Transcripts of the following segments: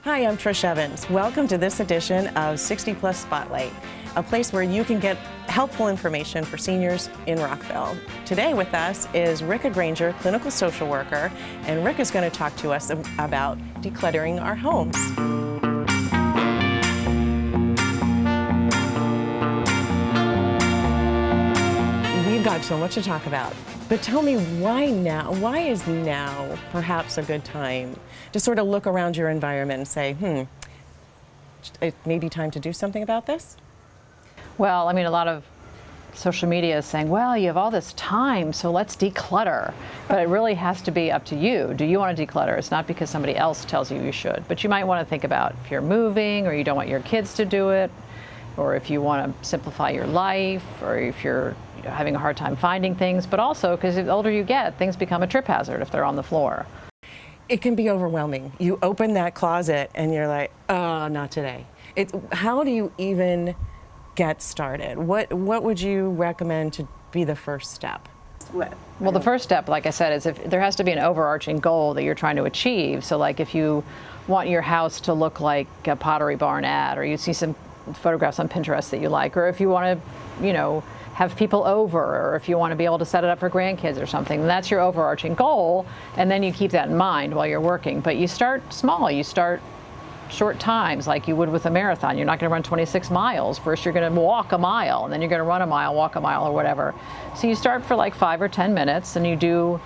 Hi, I'm Trish Evans. Welcome to this edition of 60 Plus Spotlight, a place where you can get helpful information for seniors in Rockville. Today with us is Granger, clinical social worker, and Rick is going to talk to us about decluttering our homes. We've got so much to talk about, but tell me why now? Why is now perhaps a good time to sort of look around your environment and say, it may be time to do something about this? Well, I mean, a lot of social media is saying, well, you have all this time, so let's declutter. But it really has to be up to you. Do you want to declutter? It's not because somebody else tells you you should. But you might want to think about if you're moving or you don't want your kids to do it, or if you want to simplify your life, or if you're having a hard time finding things. But also, because the older you get, things become a trip hazard if they're on the floor. It can be overwhelming. You open that closet and you're like, oh, not today. How do you even get started? What would you recommend to be the first step? Well, the first step, like I said, is if there has to be an overarching goal that you're trying to achieve. So like if you want your house to look like a Pottery Barn ad, or you see some photographs on Pinterest that you like, or if you want to, have people over, or if you want to be able to set it up for grandkids or something, that's your overarching goal, and then you keep that in mind while you're working. But you start small, you start short times like you would with a marathon. You're not going to run 26 miles. First you're going to walk a mile, and then you're going to run a mile, walk a mile, or whatever. So you start for like 5 or 10 minutes, and you do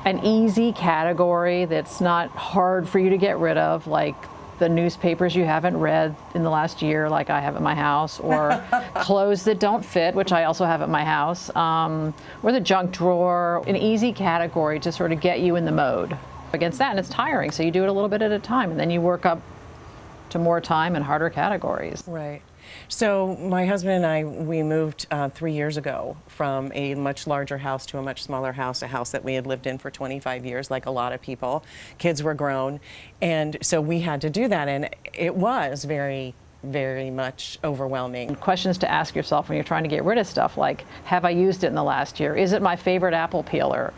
an easy category that's not hard for you to get rid of, like the newspapers you haven't read in the last year, like I have at my house, or clothes that don't fit, which I also have at my house, or the junk drawer. An easy category to sort of get you in the mode against that, and it's tiring, so you do it a little bit at a time, and then you work up to more time and harder categories. Right. So my husband and I, we moved 3 years ago from a much larger house to a much smaller house, a house that we had lived in for 25 years, like a lot of people. Kids were grown, and so we had to do that, and it was very, very much overwhelming. Questions to ask yourself when you're trying to get rid of stuff, like, have I used it in the last year? Is it my favorite apple peeler?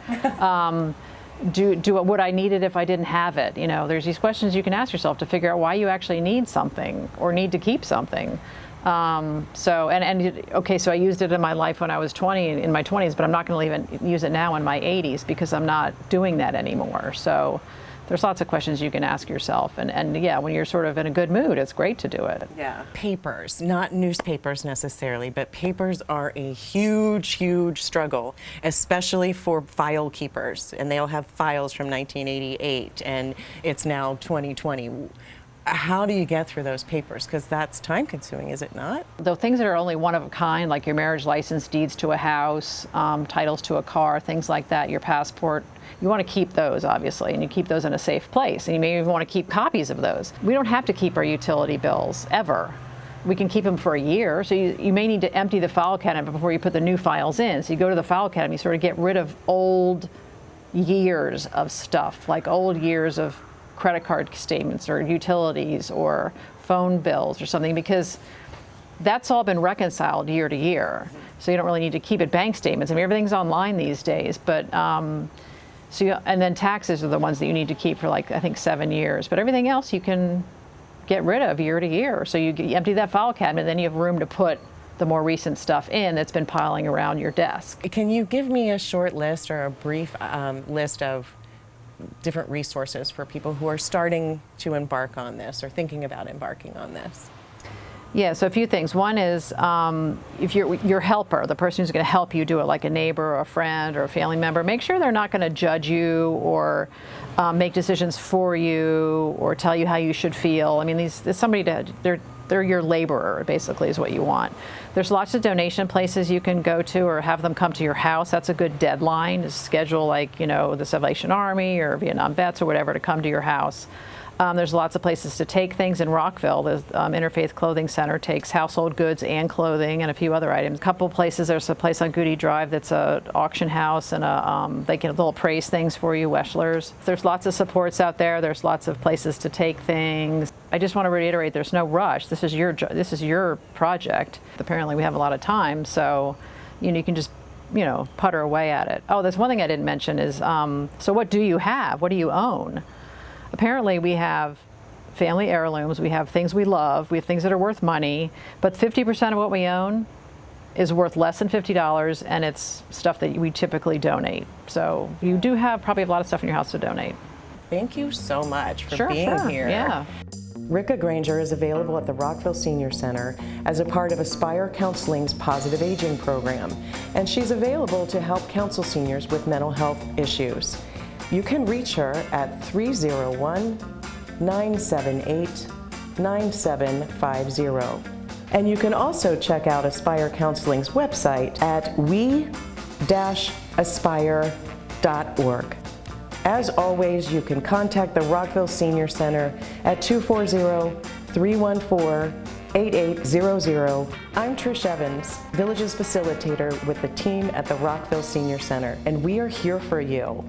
Would I need it if I didn't have it? There's these questions you can ask yourself to figure out why you actually need something or need to keep something. So I used it in my life when I was 20, in my 20s, but I'm not going to even use it now in my 80s because I'm not doing that anymore. So there's lots of questions you can ask yourself, and yeah, when you're sort of in a good mood, it's great to do it. Yeah. Papers, not newspapers necessarily, but papers are a huge, huge struggle, especially for file keepers, and they'll have files from 1988, and it's now 2020. How do you get through those papers? Because that's time consuming, is it not? The things that are only one of a kind, like your marriage license, deeds to a house, titles to a car, things like that, your passport, you want to keep those, obviously, and you keep those in a safe place. And you may even want to keep copies of those. We don't have to keep our utility bills, ever. We can keep them for a year, so you may need to empty the file cabinet before you put the new files in. So you go to the file cabinet, you sort of get rid of old years of stuff, like old years of credit card statements or utilities or phone bills or something, because that's all been reconciled year to year. So you don't really need to keep it. Bank statements, I mean, everything's online these days, but and then taxes are the ones that you need to keep for, like, I think 7 years, but everything else you can get rid of year to year. So you empty that file cabinet, and then you have room to put the more recent stuff in that's been piling around your desk. Can you give me a short list or a brief list of different resources for people who are starting to embark on this or thinking about embarking on this? Yeah, so a few things. One is if your helper, the person who's going to help you do it, like a neighbor or a friend or a family member, make sure they're not going to judge you or make decisions for you or tell you how you should feel. I mean, there's somebody they're your laborer, basically, is what you want. There's lots of donation places you can go to or have them come to your house. That's a good deadline to schedule, like, the Salvation Army or Vietnam vets or whatever to come to your house. There's lots of places to take things in Rockville. The Interfaith Clothing Center takes household goods and clothing and a few other items. A couple places, there's a place on Goody Drive that's an auction house, and they can appraise things for you, Weschler's. There's lots of supports out there. There's lots of places to take things. I just want to reiterate, there's no rush. This is your project. Apparently we have a lot of time, so you can just putter away at it. Oh, there's one thing I didn't mention is, so what do you have? What do you own? Apparently we have family heirlooms, we have things we love, we have things that are worth money, but 50% of what we own is worth less than $50, and it's stuff that we typically donate. So you do have probably a lot of stuff in your house to donate. Thank you so much for being here. Yeah. Rika Granger is available at the Rockville Senior Center as a part of Aspire Counseling's Positive Aging program, and she's available to help counsel seniors with mental health issues. You can reach her at 301-978-9750. And you can also check out Aspire Counseling's website at we-aspire.org. As always, you can contact the Rockville Senior Center at 240-314-8800. I'm Trish Evans, Village's facilitator with the team at the Rockville Senior Center, and we are here for you.